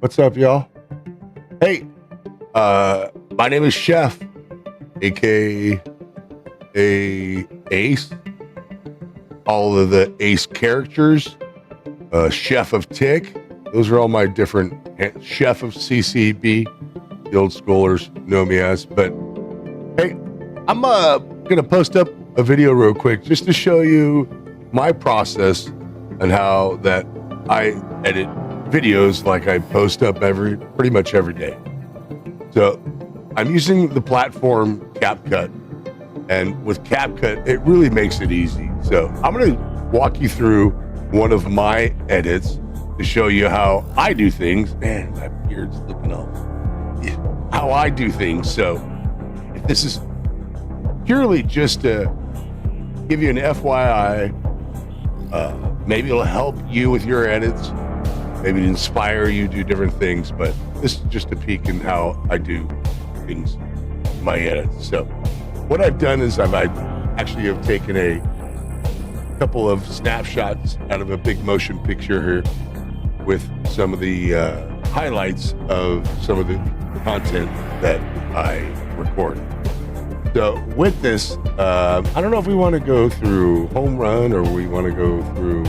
What's up, y'all? Hey, my name is Chef, aka Ace. All of the Ace characters, Chef of Tick. Those are all my different Chef of CCB. The old schoolers know me as. But hey, I'm gonna post up a video real quick just to show you my process and how that I edit videos like I post up pretty much every day. So I'm using the platform Capcut, and with Capcut, it really makes it easy. So I'm gonna walk you through one of my edits to show you how I do things. Man, my beard's looking all, how I do things. So if this is purely just to give you an FYI, maybe it'll help you with your edits, maybe to inspire you to do different things, but this is just a peek in how I do things in my edits. So what I've done is I actually have taken a couple of snapshots out of a big motion picture here with some of the highlights of some of the content that I record. So with this, I don't know if we want to go through home run or we want to go through,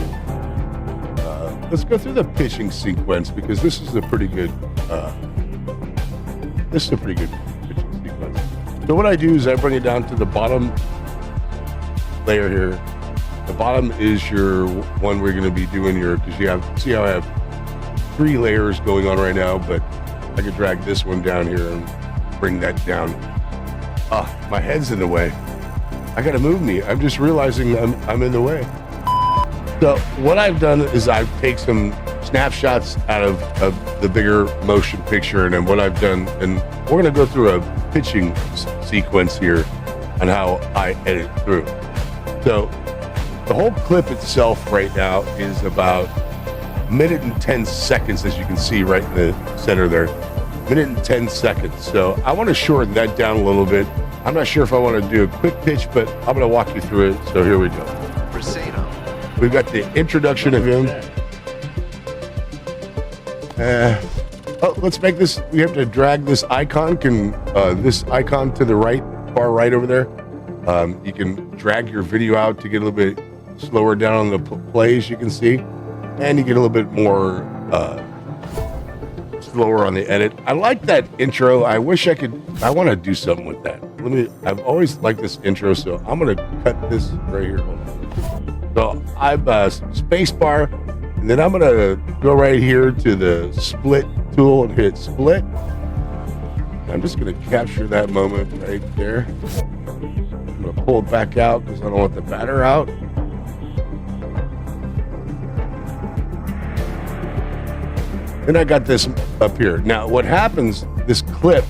let's go through the pitching sequence, because this is a pretty good pitching sequence. So what I do is I bring it down to the bottom layer here. The bottom is your one we're going to be doing your, because you have, see how I have 3 layers going on right now, but I could drag this one down here and bring that down. My head's in the way. I gotta move me. I'm just realizing I'm in the way. So what I've done is I've taken some snapshots out of the bigger motion picture, and then what I've done, and we're gonna go through a pitching sequence here on how I edit through. So the whole clip itself right now is about 1 minute and 10 seconds, as you can see right in the center there. 1 minute and 10 seconds. So I want to shorten that down a little bit. I'm not sure if I want to do a quick pitch, but I'm going to walk you through it. So here we go. We've got the introduction of him. Let's make this, we have to drag this icon, this icon to the right, far right over there. You can drag your video out to get a little bit slower down on the plays, you can see, and you get a little bit more slower on the edit. I like that intro. I wish I want to do something with that. I've always liked this intro, so I'm going to cut this right here. So I've space bar, and then I'm going to go right here to the split tool and hit split. I'm just going to capture that moment right there. I'm going to pull it back out because I don't want the batter out. Then I got this up here. Now what happens, this clip,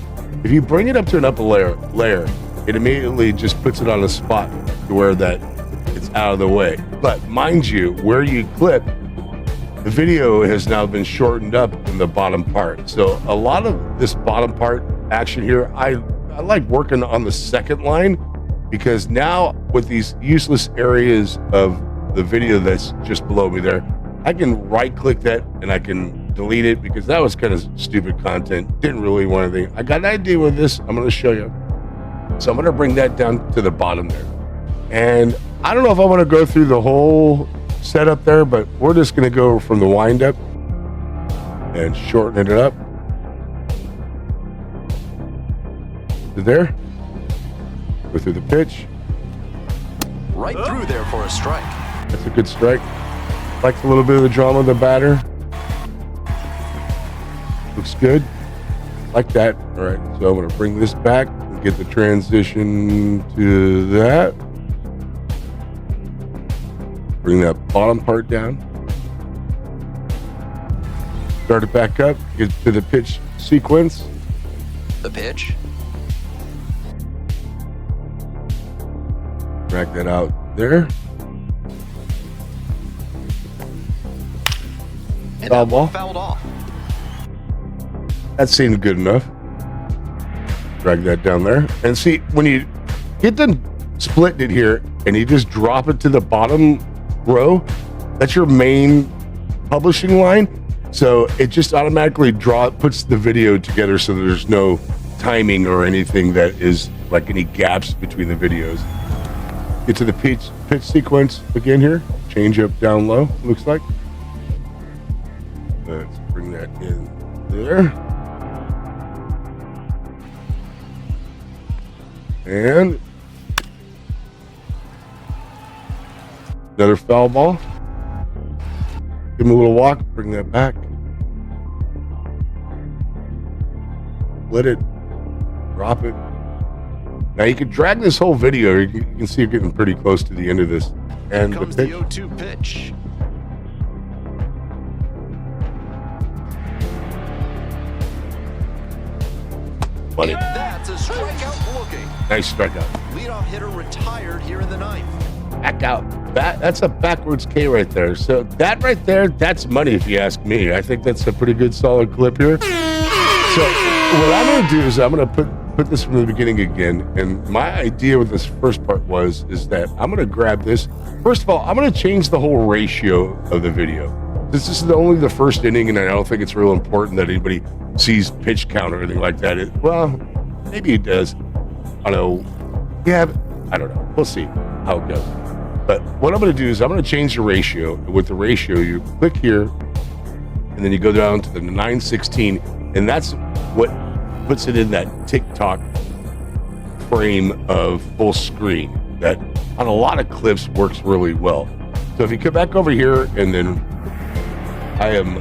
if you bring it up to an upper layer, it immediately just puts it on a spot to where that it's out of the way. But mind you, where you clip, the video has now been shortened up in the bottom part. So a lot of this bottom part action here, I like working on the second line, because now with these useless areas of the video that's just below me there, I can right click that and I can delete it, because that was kind of stupid content. Didn't really want anything. I got an idea with this. I'm going to show you. So I'm going to bring that down to the bottom there. And I don't know if I want to go through the whole setup there, but we're just going to go from the wind up and shorten it up to there. Go through the pitch. Right through there for a strike. That's a good strike. Likes a little bit of the drama of the batter. Looks good. Like that. All right, so I'm going to bring this back and get the transition to that. Bring that bottom part down. Start it back up. Get to the pitch sequence. The pitch. Drag that out there. And Foul ball. Fouled off. That seemed good enough. Drag that down there. And see, when you get done splitting it here and you just drop it to the bottom row, that's your main publishing line. So it just automatically puts the video together so there's no timing or anything that is like any gaps between the videos. Get to the pitch sequence again here. Change up down low, looks like. Let's bring that in there. And another foul ball. Give him a little walk, bring that back. Let it, drop it. Now you can drag this whole video. You can see you're getting pretty close to the end of this. And Here comes the 0-2 pitch. Funny. That's a strikeout looking. Nice strikeout. Leadoff hitter retired here in the ninth. Back out. That's a backwards K right there. So that right there, that's money if you ask me. I think that's a pretty good solid clip here. So what I'm going to do is I'm going to put this from the beginning again. And my idea with this first part is that I'm going to grab this. First of all, I'm going to change the whole ratio of the video. This is only the first inning, and I don't think it's real important that anybody sees pitch count or anything like that. Well, maybe it does. I don't know. Yeah, I don't know. We'll see how it goes. But what I'm going to do is I'm going to change the ratio. With the ratio, you click here, and then you go down to the 9:16, and that's what puts it in that TikTok frame of full screen that on a lot of clips works really well. So if you come back over here, and then I am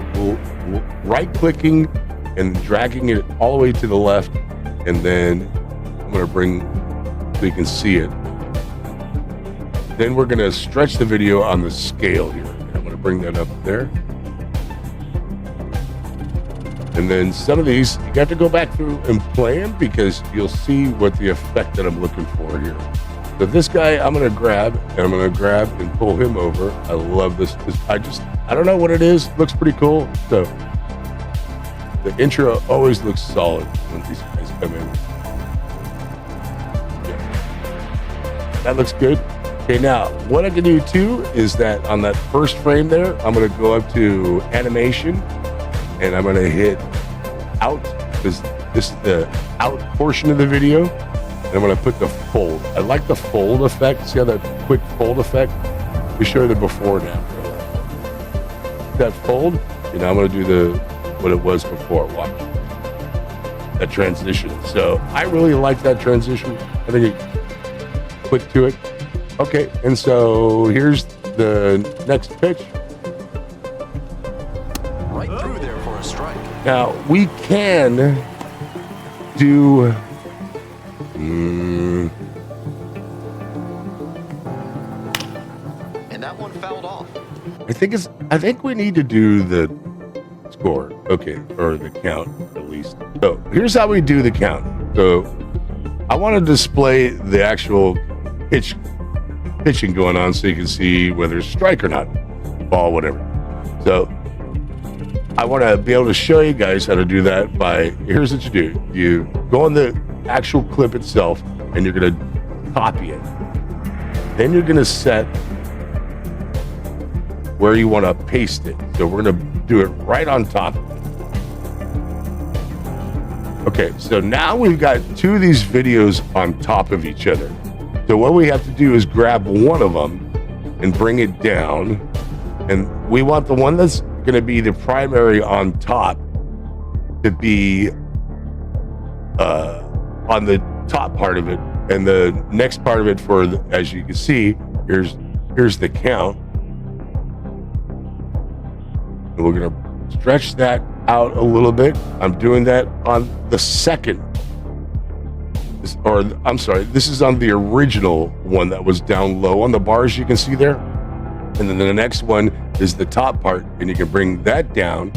right-clicking and dragging it all the way to the left, and then I'm going to bring so you can see it. Then we're going to stretch the video on the scale here. I'm going to bring that up there. And then some of these, you got to go back through and play them because you'll see what the effect that I'm looking for here. So this guy, I'm going to grab, and I'm going to grab and pull him over. I love this. I don't know what it is. It looks pretty cool. So the intro always looks solid when these guys come in. Yeah. That looks good. Okay, now what I can do too is that on that first frame there, I'm going to go up to animation, and I'm going to hit out because this is the out portion of the video. And I'm going to put the fold. I like the fold effect. See how that quick fold effect? We show the before and after. That fold, you know, I'm going to do what it was before. Watch that transition. So I really like that transition. I think it quick to it. Okay, and so here's the next pitch. Right through there for a strike. Now we can do. And that one fouled off. I think we need to do the score. Okay, or the count at least. So here's how we do the count. So I want to display the actual pitching going on so you can see whether it's strike or not, ball, whatever. So I want to be able to show you guys how to do that by, here's what you do. You go on the actual clip itself and you're going to copy it. Then you're going to set where you want to paste it. So we're going to do it right on top of it. Okay, so now we've got two of these videos on top of each other. So what we have to do is grab one of them and bring it down. And we want the one that's going to be the primary on top to be on the top part of it. And the next part of it as you can see, here's the count. And we're going to stretch that out a little bit. I'm doing that on the second. This is on the original one that was down low on the bars you can see there. And then the next one is the top part, and you can bring that down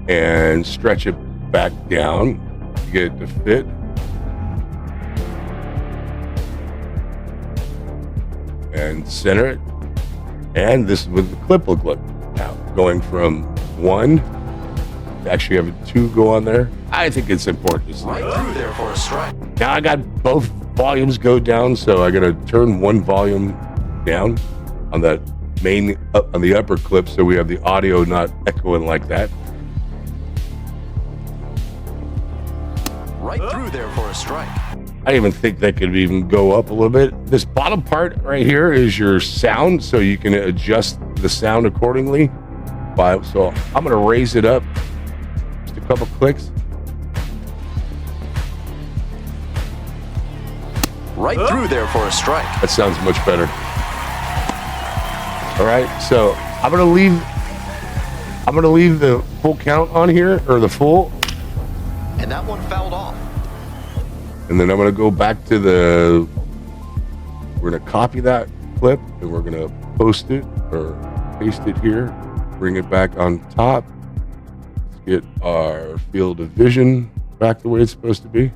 and stretch it back down to get it to fit. And center it. And this is what the clip look like. Now, going from one, actually having two go on there. I think it's important to see. Right through there for a strike. Now I got both volumes go down, so I got to turn one volume down on that main up on the upper clip, so we have the audio not echoing like that. Right through there for a strike. I even think that could even go up a little bit. This bottom part right here is your sound, so you can adjust the sound accordingly. So I'm going to raise it up just a couple clicks. Right through there for a strike. That sounds much better. All right, so I'm going to leave the full count on here, or the full. And that one fouled off. And then I'm going to go back to we're going to copy that clip and we're going to post it or paste it here, bring it back on top. Let's get our field of vision back the way it's supposed to be.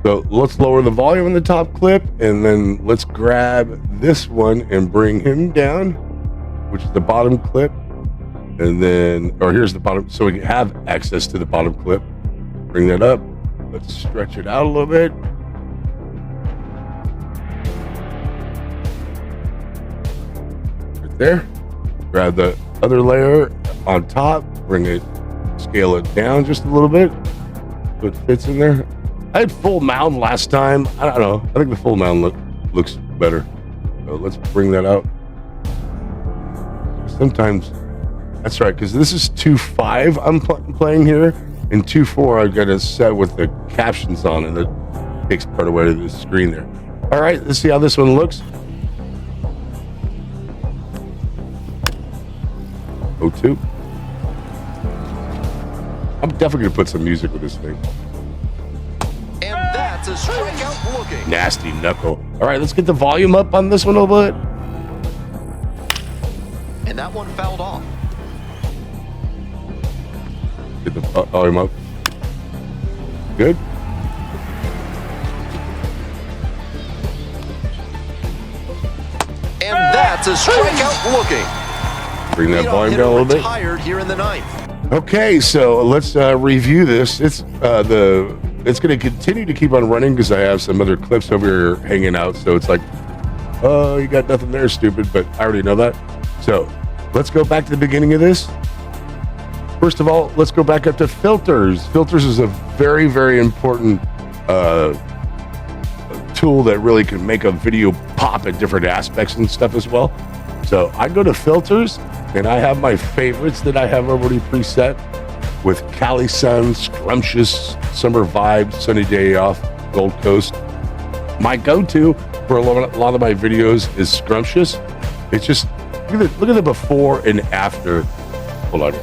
So let's lower the volume in the top clip, and then let's grab this one and bring him down, which is the bottom clip. And then, or here's the bottom, so we can have access to the bottom clip. Bring that up. Let's stretch it out a little bit. Right there. Grab the other layer on top, bring it, scale it down just a little bit so it fits in there. I had full mound last time. I don't know. I think the full mound looks better. So let's bring that out. Sometimes, that's right, because this is 2.5 I'm playing here. In 2.4, I've got it set with the captions on, and it takes part away of the screen there. All right, let's see how this one looks. 02. I'm definitely gonna put some music with this thing. And that's a strikeout looking. Nasty knuckle. All right, let's get the volume up on this one a little bit. And that one fouled off. Get the volume up. Good. And that's a strikeout looking. Bring that Leadoff volume hitter down a little bit. retired here in the ninth. Okay, so let's review this. It's going to continue to keep on running because I have some other clips over here hanging out. So it's like, oh, you got nothing there, stupid. But I already know that. So let's go back to the beginning of this. First of all, let's go back up to filters. Filters is a very, very important tool that really can make a video pop at different aspects and stuff as well. So I go to filters, and I have my favorites that I have already preset with Cali Sun, Scrumptious, Summer Vibes, Sunny Day Off, Gold Coast. My go-to for a lot of my videos is Scrumptious. It's just, look at the before and after. Hold on.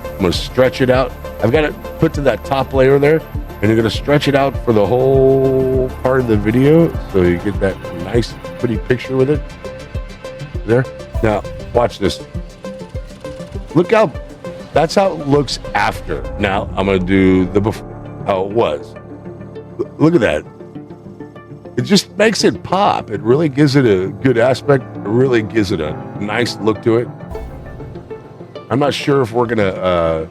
I'm gonna stretch it out. I've got it put to that top layer there, and you're gonna stretch it out for the whole part of the video, so you get that nice, pretty picture with it. There. Now, watch this. Look that's how it looks after. Now, I'm gonna do the before, how it was. Look at that. It just makes it pop. It really gives it a good aspect. It really gives it a nice look to it. I'm not sure if we're gonna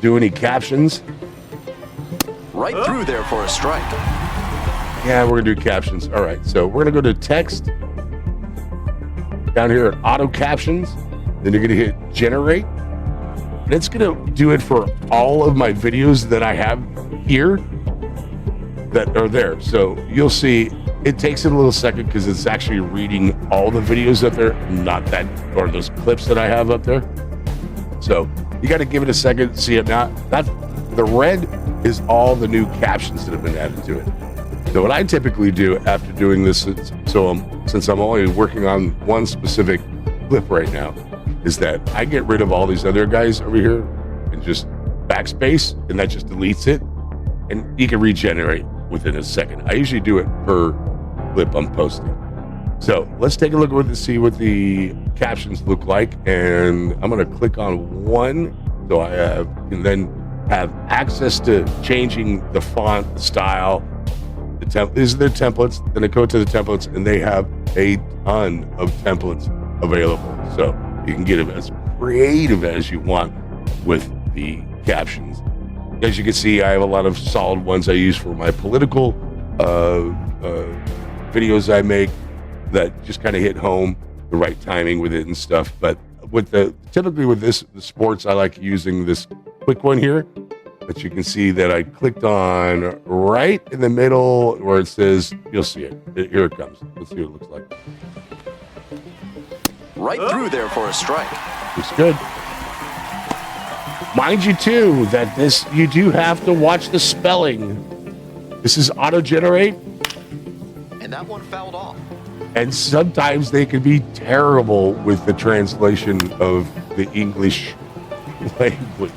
do any captions. Right through there for a strike. Yeah, we're gonna do captions. All right, so we're gonna go to text down here at auto captions. Then you're gonna hit generate, and it's gonna do it for all of my videos that I have here that are there. So you'll see it takes it a little second because it's actually reading all the videos up there, not that, or those clips that I have up there. So you got to give it a second to see it now. The red is all the new captions that have been added to it. So what I typically do after doing this, since I'm only working on one specific clip right now, is that I get rid of all these other guys over here and just backspace, and that just deletes it, and you can regenerate within a second. I usually do it per clip I'm posting. So let's take a look at see what the captions look like, and I'm going to click on one so I can then have access to changing the font, the style. These are their templates. Then I go to the templates, and they have a ton of templates available. So you can get them as creative as you want with the captions. As you can see, I have a lot of solid ones I use for my political videos I make that just kind of hit home, the right timing with it and stuff. But typically with the sports, I like using this quick one here that you can see that I clicked on right in the middle where it says, you'll see it. Here it comes. Let's see what it looks like. Right through there for a strike. Looks good. Mind you too that you do have to watch the spelling. This is auto-generate. And that one fouled off. And sometimes they can be terrible with the translation of the English language.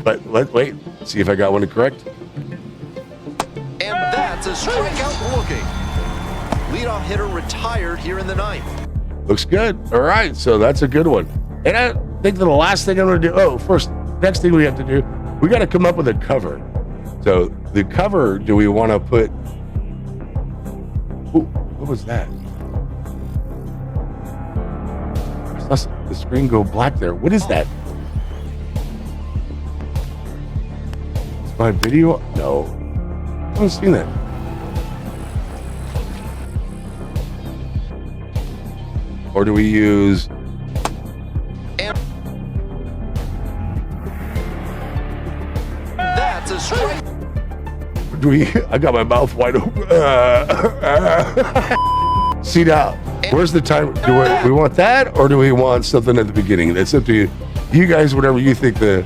But let's wait, see if I got one correct. And that's a strikeout looking. Leadoff hitter retired here in the ninth. Looks good. All right, so that's a good one. And I think the last thing I'm going to do, next thing we have to do, we got to come up with a cover. So the cover, do we want to put, ooh, what was that? I saw the screen go black there. What is that? Is my video? No. I haven't seen that. Or do we use... And that's a strike. I got my mouth wide open. See now, where's the time? Do we want that, or do we want something at the beginning? That's up to you. You guys, whatever you think the...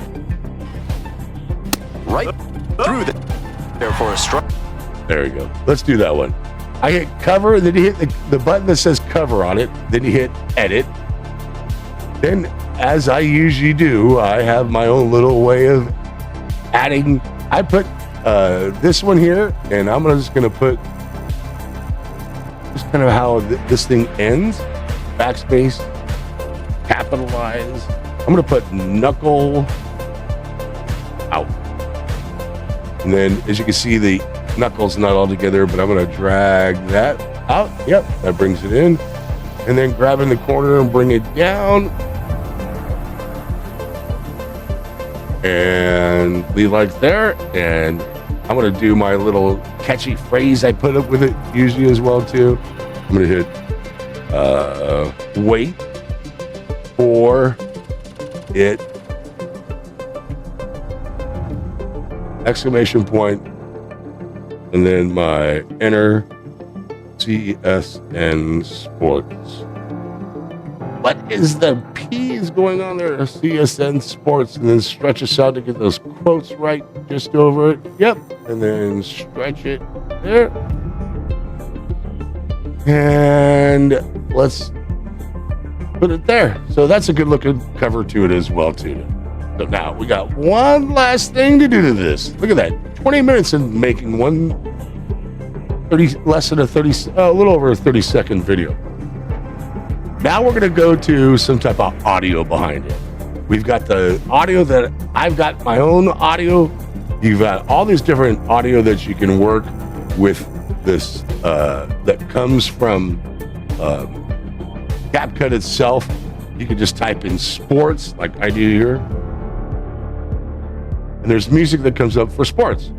Right through there for a strike. There we go. Let's do that one. I hit cover, then you hit the button that says cover on it, then you hit edit. Then, as I usually do, I have my own little way of adding. I put this one here, and I'm just gonna put just kind of how this thing ends. Backspace, capitalize. I'm gonna put knuckle out. And then, as you can see, the knuckles not all together, but I'm going to drag that out. Yep, that brings it in. And then grab in the corner and bring it down. And leave like there. And I'm going to do my little catchy phrase I put up with it usually as well too. I'm going to hit wait for it, exclamation point, and then my enter CSN Sports. What is the P's going on there? CSN Sports, and then stretch us out to get those quotes right just over it. Yep, and then stretch it there. And let's put it there. So that's a good looking cover to it as well too. So now we got one last thing to do to this. Look at that. 20 minutes in making one a little over a 30-second video. Now we're going to go to some type of audio behind it. We've got the audio that I've got my own audio. You've got all these different audio that you can work with this that comes from Capcut itself. You can just type in sports like I do here. And there's music that comes up for sports.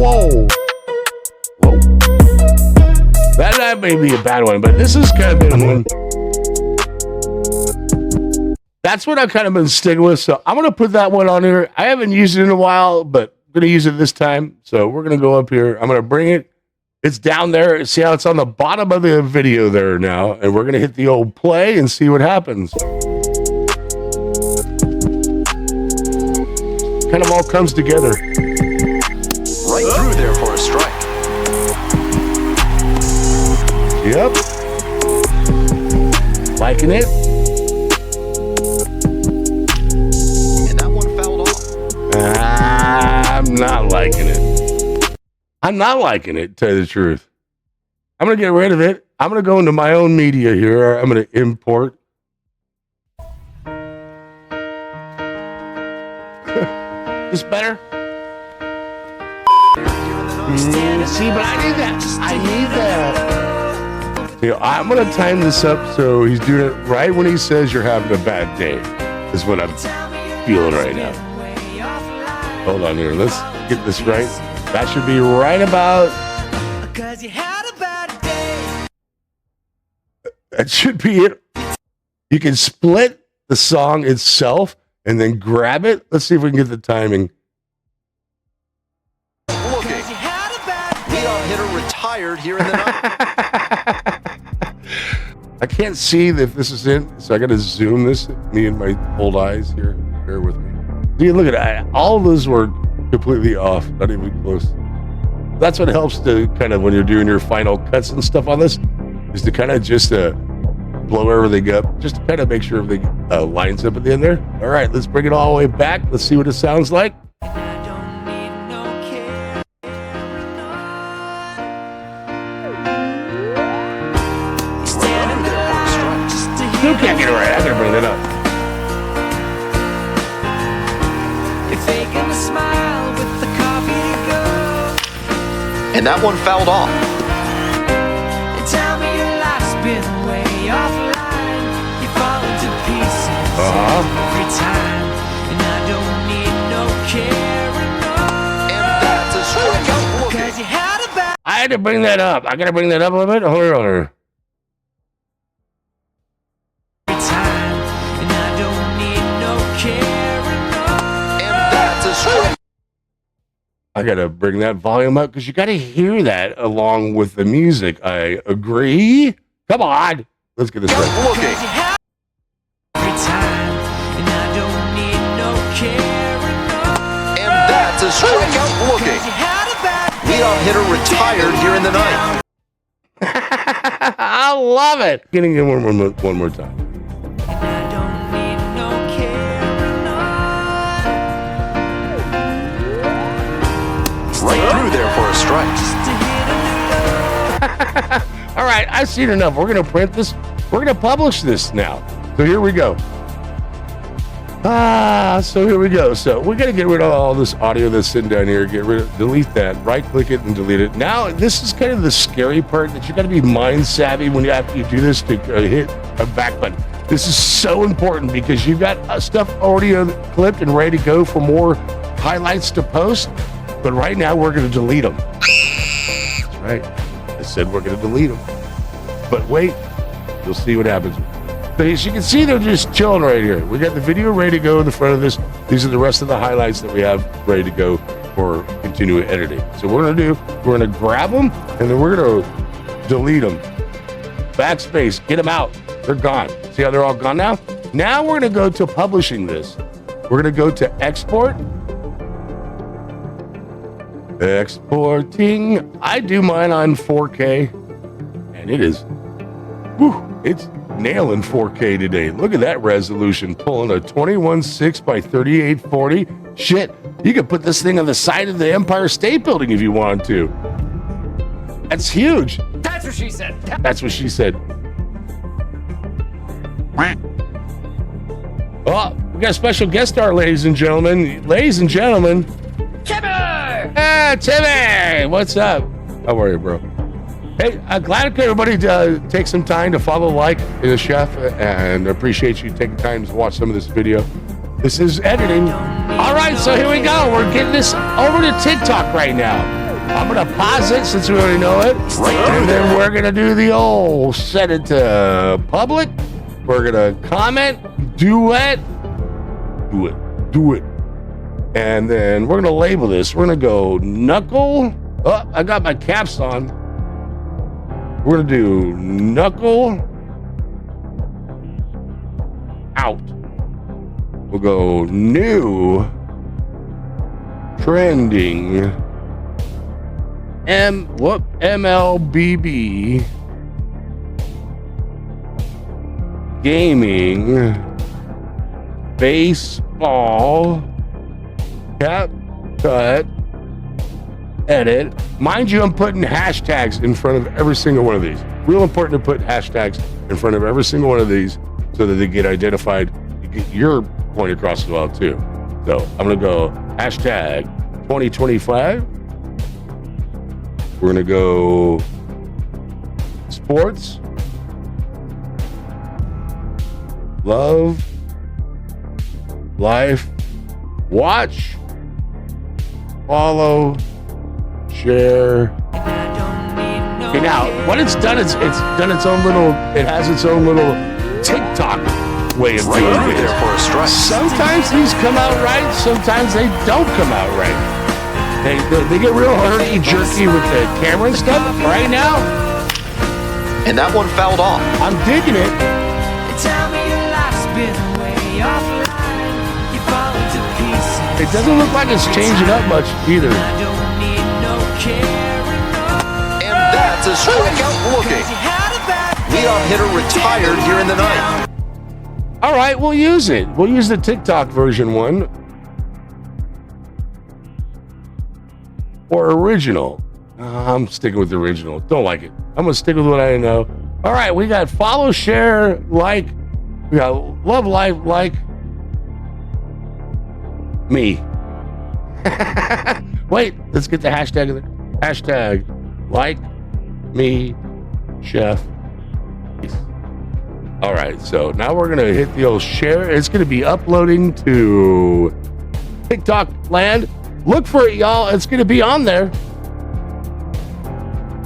Whoa. That may be a bad one, but this is kind of been one. That's what I've kind of been sticking with. So I'm going to put that one on here. I haven't used it in a while, but I'm going to use it this time. So we're going to go up here. I'm going to bring it. It's down there. See how it's on the bottom of the video there now. And we're going to hit the old play and see what happens. Kind of all comes together. Right through there for a strike. Yep. Liking it. And that one fouled off. I'm not liking it. I'm not liking it, to tell you the truth. I'm going to get rid of it. I'm going to go into my own media here. I'm going to import. This better? Here in the See, but I need that. I need that. You know, I'm gonna time this up so he's doing it right when he says you're having a bad day. Is what I'm feeling right now. Hold on here. Let's get this right. That should be right about. That should be it. You can split the song itself and then grab it. Let's see if we can get the timing. Looking. Leadoff hitter retired here in the ninth. I can't see if this is in, so I got to zoom this. Me and my old eyes here. Bear with me. See, look at that. All of those were completely off. Not even close. That's what helps to kind of when you're doing your final cuts and stuff on this, is to kind of just blow everything up, just to kind of make sure everything lines up at the end there. All right, let's bring it all the way back. Let's see what it sounds like. Still can't get it right. I gotta bring that up. And that one fouled off. And that's a strikeout looking. I had to bring that up. I gotta bring that up a little bit. Hold on. I gotta bring that volume up because you gotta hear that along with the music. I agree. Come on, let's get this right. Looking. And that's a strikeout looking. Leadoff hitter retired here in the ninth. I love it. Getting in one more time. Right through there for a strike. All right, I've seen enough. We're going to print this. We're going to publish this now. So here we go. So here we go. So we got to get rid of all this audio that's sitting down here. Delete that. Right click it and delete it. Now, this is kind of the scary part that you got to be mind savvy when you do this to hit a back button. This is so important because you've got stuff already clipped and ready to go for more highlights to post. But right now, we're going to delete them. That's right. I said we're going to delete them. But wait, you'll see what happens. So as you can see, they're just chilling right here. We got the video ready to go in the front of this. These are the rest of the highlights that we have ready to go for continuing editing. So what we're going to do, we're going to grab them, and then we're going to delete them. Backspace, get them out. They're gone. See how they're all gone now? Now we're going to go to publishing this. We're going to go to export. Exporting. I do mine on 4K, and it is, it's nailing 4K today. Look at that resolution, pulling a 21.6 by 3840. Shit, you could put this thing on the side of the Empire State Building if you wanted to. That's huge. That's what she said. That's what she said. Oh, we got a special guest star, ladies and gentlemen. Ladies and gentlemen. Timmy! Timmy! What's up? How are you, bro? Hey, I'm glad everybody take some time to follow, like the chef, and appreciate you taking time to watch some of this video. This is editing. All right, so here we go. We're getting this over to TikTok right now. I'm going to pause it since we already know it. And then we're going to do the old set it to public. We're going to comment, duet, do it. And then we're going to label this. We're going to go knuckle. Oh, I got my caps on. We're going to do knuckle out. We'll go new trending MLBB gaming baseball Capcut edit. Mind you, I'm putting hashtags in front of every single one of these. Real important to put hashtags in front of every single one of these so that they get identified. You get your point across as well too. So I'm gonna go hashtag 2025 We're gonna go sports, love, life, watch, follow, share. Okay, now what it's done, it's done its own little. It has its own little TikTok way of doing Right it. there for a strike. Sometimes these come out right, sometimes they don't come out right. They get real herky-jerky with the camera and stuff. Right now, And that one fouled off. I'm digging it. Tell me your life's been way offline. You fall into pieces. It doesn't look like it's changing up much either. I don't need no caring, no. And that's a strikeout looking. You had a bad Leadoff hitter retired here in the ninth. All right, we'll use it. We'll use the TikTok version one. Or original. I'm sticking with the original. Don't like it. I'm going to stick with what I know. All right, we got follow, share, like. We got love, life, like. Me. Wait, let's get the hashtag in there. Hashtag like me, chef. All right, so now we're going to hit the old share. It's going to be uploading to TikTok land. Look for it, y'all. It's going to be on there.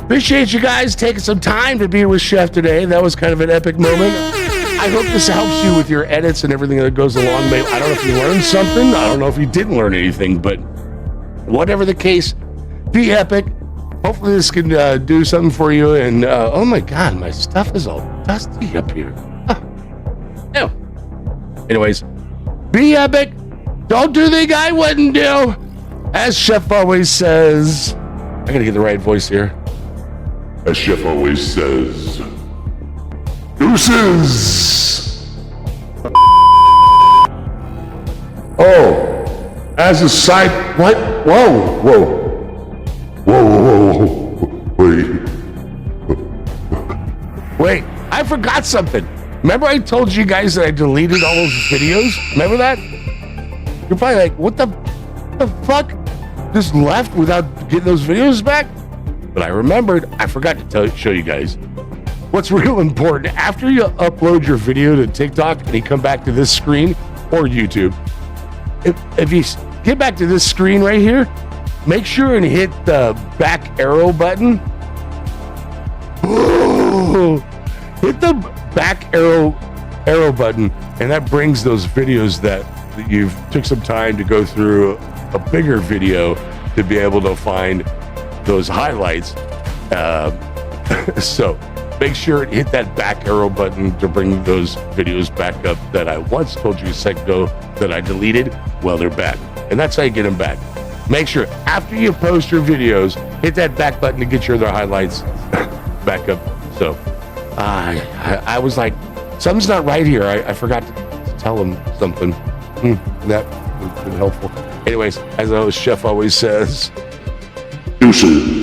Appreciate you guys taking some time to be with Chef today. That was kind of an epic moment. I hope this helps you with your edits and everything that goes along. I don't know if you learned something. I don't know if you didn't learn anything, but whatever the case, be epic. Hopefully this can do something for you. And oh my God, my stuff is all dusty up here. Ew. Anyways, be epic. Don't do the guy wouldn't do. As Chef always says, I gotta get the right voice here. As Chef always says, deuces. Oh, as a side, what? Whoa. Wait, I forgot something. Remember I told you guys that I deleted all those videos? Remember that? You're probably like, what the fuck? Just left without getting those videos back? But I remembered, I forgot to show you guys. What's real important, after you upload your video to TikTok and you come back to this screen or YouTube, if you get back to this screen right here, make sure and hit the back arrow button. Hit the back arrow button, and that brings those videos that you've took some time to go through a bigger video to be able to find those highlights. So make sure to hit that back arrow button to bring those videos back up that I once told you a second ago that I deleted. Well, they're back, and that's how you get them back. Make sure after you post your videos, hit that back button to get your other highlights back up. So I was like, something's not right here. I forgot to tell him something. That would have been helpful. Anyways, as Chef always says, deuces.